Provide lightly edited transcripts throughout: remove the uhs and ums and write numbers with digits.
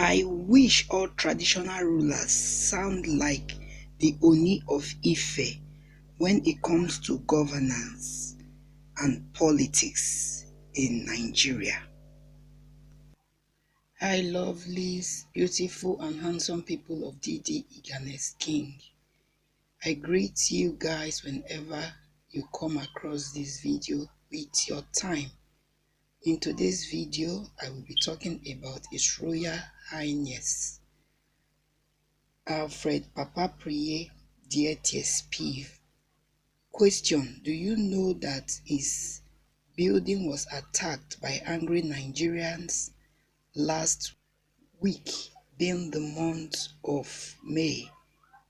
I wish all traditional rulers sound like the OoNI of Ife when it comes to governance and politics in Nigeria. Hi lovelies, beautiful and handsome people of DD Eagerness King. I greet you guys whenever you come across this video with your time. In today's video, I will be talking about His Royal Highness Alfred Papa Priye DTSP. Question: do you know that his building was attacked by angry Nigerians last week, being the month of May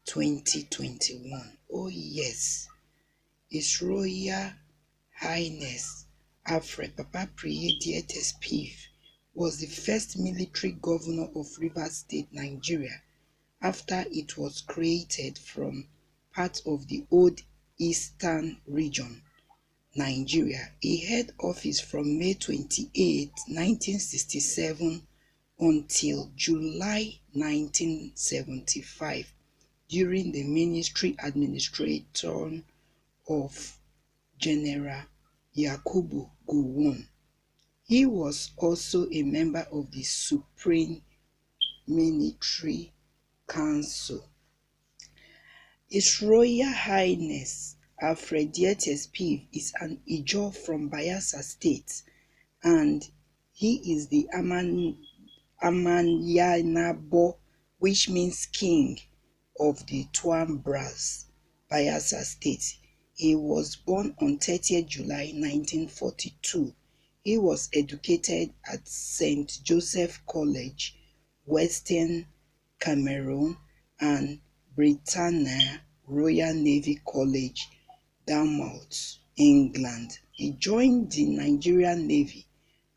2021? Oh yes, His Royal Highness Alfred Papa Priye DTSP was the first military governor of Rivers State, Nigeria, after it was created from part of the old Eastern Region, Nigeria. He held office from May 28, 1967 until July 1975 during the ministry administration of General Yakubu Gowon. He was also a member of the Supreme Military Council. His Royal Highness Alfred DTSP is an Ijaw from Bayelsa State, and he is the Amanyanabo, which means king of the Twambras, Bayelsa State. He was born on 30th July 1942. He was educated at St. Joseph College, Western Cameroon, and Britannia Royal Navy College, Dartmouth, England. He joined the Nigerian Navy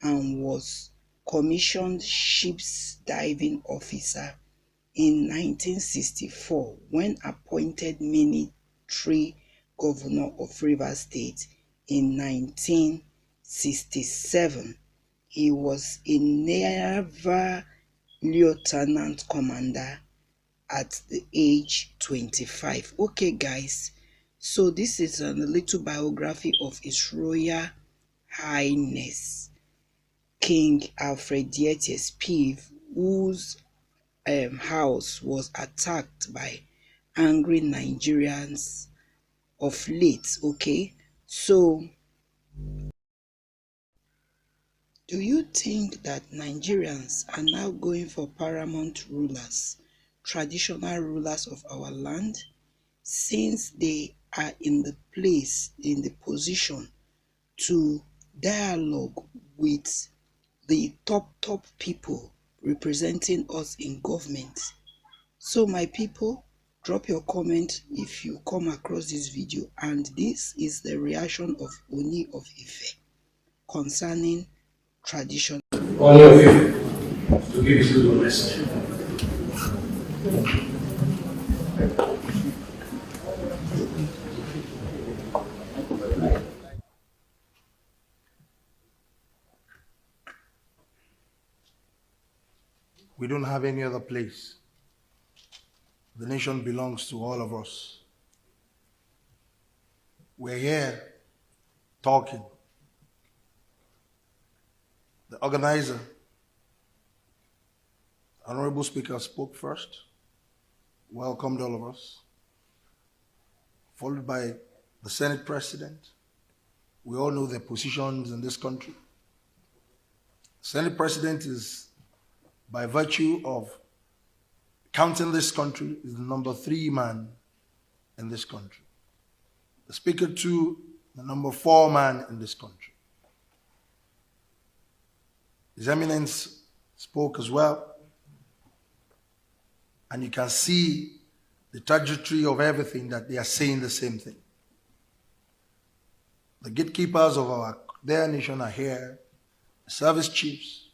and was commissioned ship's diving officer in 1964 when appointed military governor of Rivers State in 1967. He was a naval lieutenant commander at the age 25. Okay guys, so this is a little biography of His Royal Highness King Alfred DTSP, whose house was attacked by angry Nigerians of late. Okay, so do you think that Nigerians are now going for paramount rulers, traditional rulers of our land, since they are in the position to dialogue with the top people representing us in government? So my people, drop your comment if you come across this video, and this is the reaction of OoNI of Ife concerning tradition. OoNI of Ife, to give his little message. We don't have any other place. The nation belongs to all of us. We're here talking. The organizer, Honorable Speaker, spoke first, welcomed all of us, followed by the Senate President. We all know their positions in this country. The Senate President is, by virtue of counting this country, is the number 3 man in this country. The Speaker too, the number 4 man in this country. His Eminence spoke as well, and you can see the trajectory of everything, that they are saying the same thing. The gatekeepers of their nation are here, the service chiefs.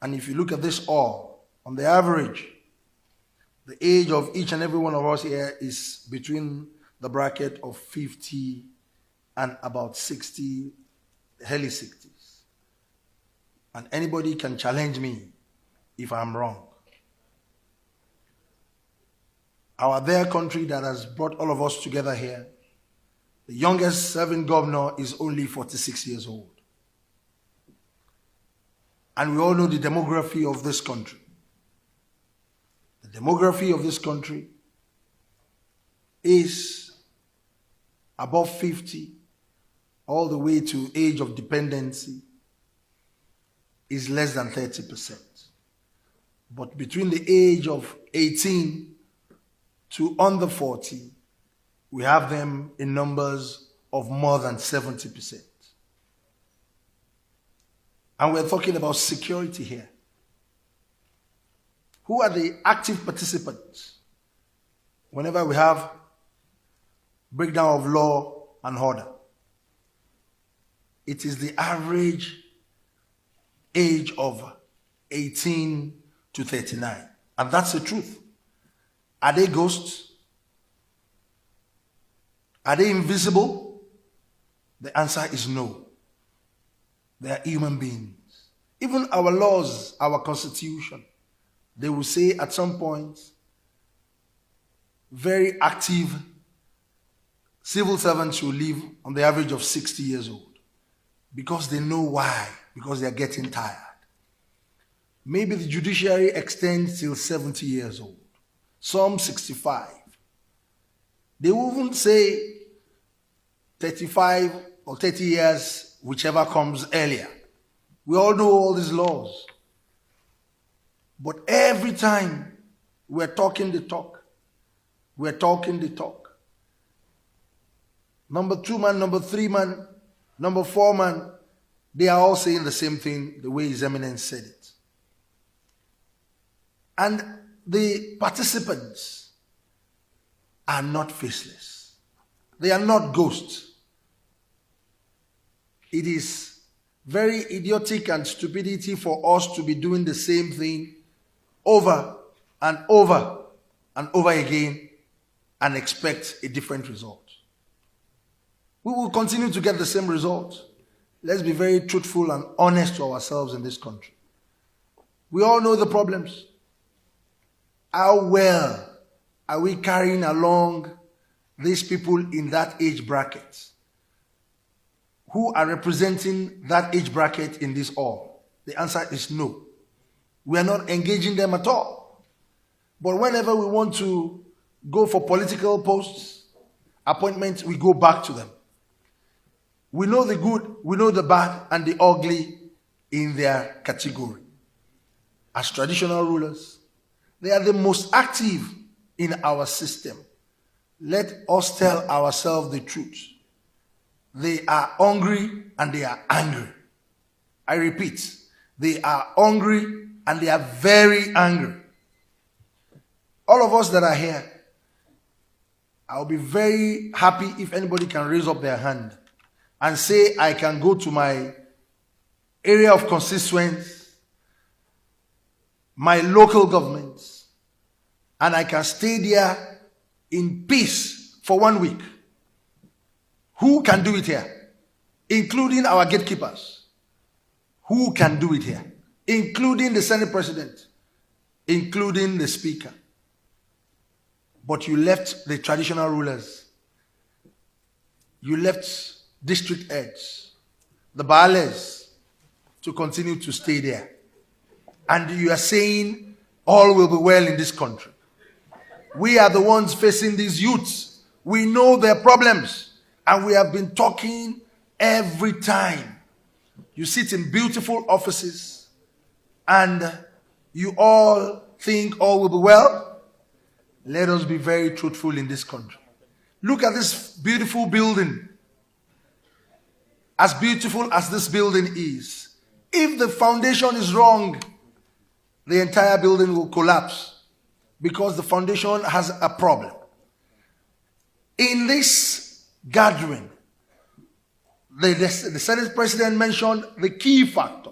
And if you look at this all, on the average, the age of each and every one of us here is between the bracket of 50 and about 60, early 60s. And anybody can challenge me if I'm wrong. Our dear country that has brought all of us together here, the youngest serving governor is only 46 years old. And we all know the demography of this country. The demography of this country is above 50, all the way to age of dependency is less than 30%. But between the age of 18 to under 40, we have them in numbers of more than 70%. And we're talking about security here. Who are the active participants whenever we have breakdown of law and order? It is the average age of 18 to 39. And that's the truth. Are they ghosts? Are they invisible? The answer is no. They are human beings. Even our laws, our constitution, they will say at some point, very active civil servants will live on the average of 60 years old. Because they know why. Because they are getting tired. Maybe the judiciary extends till 70 years old. Some 65. They will even say 35 or 30 years, whichever comes earlier. We all know all these laws. But every time we're talking the talk, we're talking the talk. Number 2 man, number 3 man, number 4 man, they are all saying the same thing the way His Eminence said it. And the participants are not faceless. They are not ghosts. It is very idiotic and stupidity for us to be doing the same thing over and over and over again and expect a different result. We will continue to get the same result. Let's be very truthful and honest to ourselves in this country. We all know the problems. How well are we carrying along these people in that age bracket who are representing that age bracket in this hall? The answer is no. We are not engaging them at all. But whenever we want to go for political posts, appointments, we go back to them. We know the good, we know the bad, and the ugly in their category. As traditional rulers, they are the most active in our system. Let us tell ourselves the truth. They are hungry and they are angry. I repeat, they are hungry and they are very angry. All of us that are here, I'll be very happy if anybody can raise up their hand and say, I can go to my area of constituents, my local governments, and I can stay there in peace for 1 week. Who can do it here? Including our gatekeepers. Who can do it here? Including the Senate President, including the Speaker. But you left the traditional rulers. You left district heads, the Baales, to continue to stay there. And you are saying all will be well in this country. We are the ones facing these youths. We know their problems. And we have been talking every time. You sit in beautiful offices and you all think all will be well. Let us be very truthful in this country. Look at this beautiful building. As beautiful as this building is, if the foundation is wrong, the entire building will collapse because the foundation has a problem. In this gathering, the Senate President mentioned the key factor,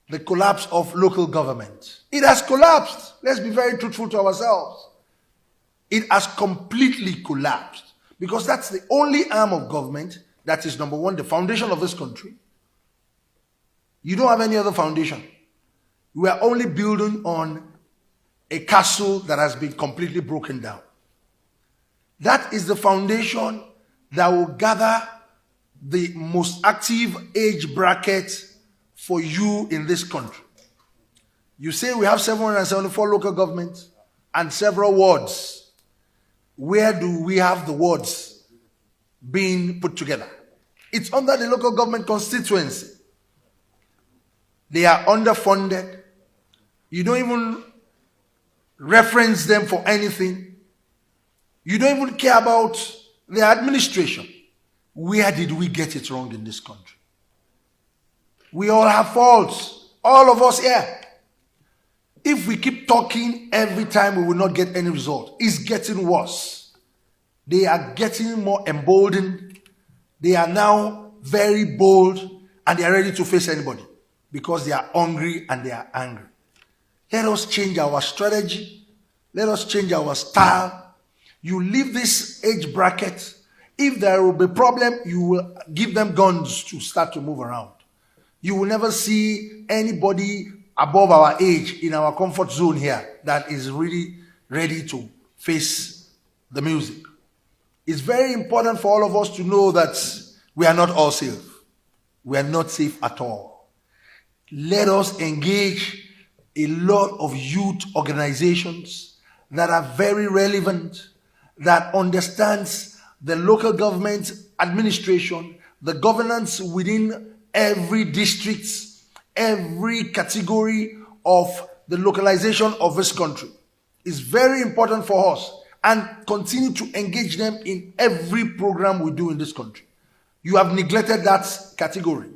the collapse of local government. It has collapsed. Let's be very truthful to ourselves. It has completely collapsed because that's the only arm of government that is, number one, the foundation of this country. You don't have any other foundation. We are only building on a castle that has been completely broken down. That is the foundation that will gather the most active age bracket for you in this country. You say we have 774 local governments and several wards. Where do we have the wards being put together? It's under the local government constituency. They are underfunded. You don't even reference them for anything. You don't even care about their administration. Where did we get it wrong in this country? We all have faults. All of us here. If we keep talking every time, we will not get any result. It's getting worse. They are getting more emboldened. They are now very bold and they are ready to face anybody because they are hungry and they are angry. Let us change our strategy. Let us change our style. You leave this age bracket. If there will be a problem, you will give them guns to start to move around. You will never see anybody above our age in our comfort zone here that is really ready to face the music. It's very important for all of us to know that we are not all safe. We are not safe at all. Let us engage a lot of youth organizations that are very relevant, that understands the local government administration, the governance within every district, every category of the localization of this country. Is very important for us, and continue to engage them in every program we do in this country. You have neglected that category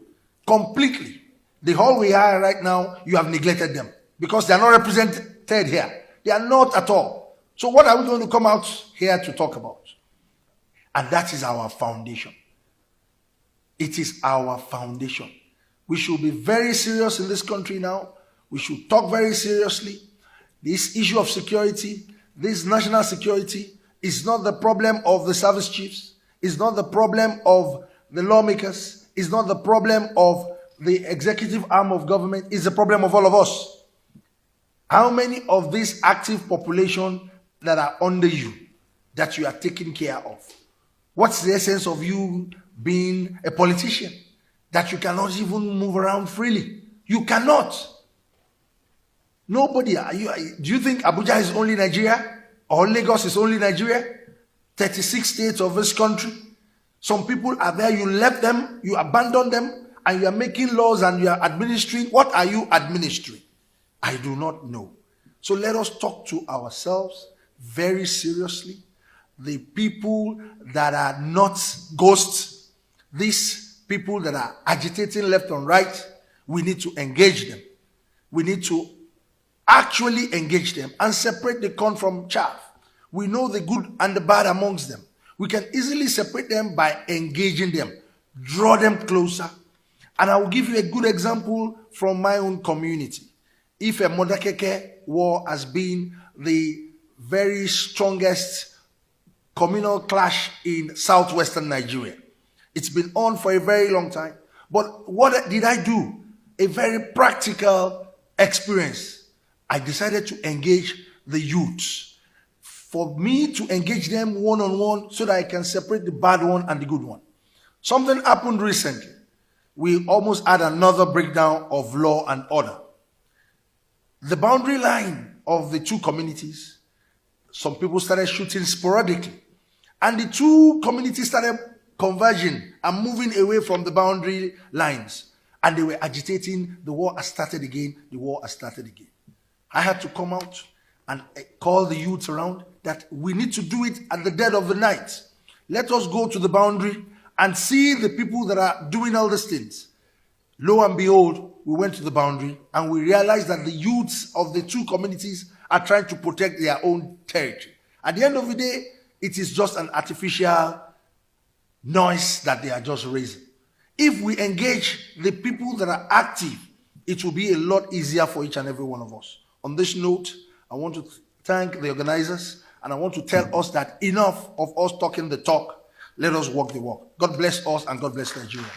completely. The whole we are right now, you have neglected them because they are not represented here. They are not at all. So what are we going to come out here to talk about? And that is our foundation. It is our foundation. We should be very serious in this country now. We should talk very seriously. This issue of security, this national security, is not the problem of the service chiefs. It's not the problem of the lawmakers. It's not the problem of the executive arm of government. It's the problem of all of us. How many of this active population that are under you that you are taking care of? What's the essence of you being a politician? That you cannot even move around freely. You cannot. Nobody. Do you think Abuja is only Nigeria? Or Lagos is only Nigeria? 36 states of this country. Some people are there, you left them, you abandoned them, and you are making laws and you are administering. What are you administering? I do not know. So let us talk to ourselves very seriously. The people that are not ghosts, these people that are agitating left and right, we need to engage them. We need to actually engage them and separate the corn from chaff. We know the good and the bad amongst them. We can easily separate them by engaging them, draw them closer. And I will give you a good example from my own community. If a Modakeke war has been the very strongest communal clash in southwestern Nigeria. It's been on for a very long time. But what did I do? A very practical experience. I decided to engage the youths. For me to engage them one-on-one so that I can separate the bad one and the good one. Something happened recently. We almost had another breakdown of law and order. The boundary line of the two communities, some people started shooting sporadically. And the two communities started converging and moving away from the boundary lines. And they were agitating. The war has started again. The war has started again. I had to come out and call the youths around that we need to do it at the dead of the night. Let us go to the boundary and see the people that are doing all these things. Lo and behold, we went to the boundary and we realized that the youths of the two communities are trying to protect their own territory. At the end of the day, it is just an artificial noise that they are just raising. If we engage the people that are active, it will be a lot easier for each and every one of us. On this note, I want to thank the organizers and I want to tell us that enough of us talking the talk. Let us walk the walk. God bless us and God bless Nigeria.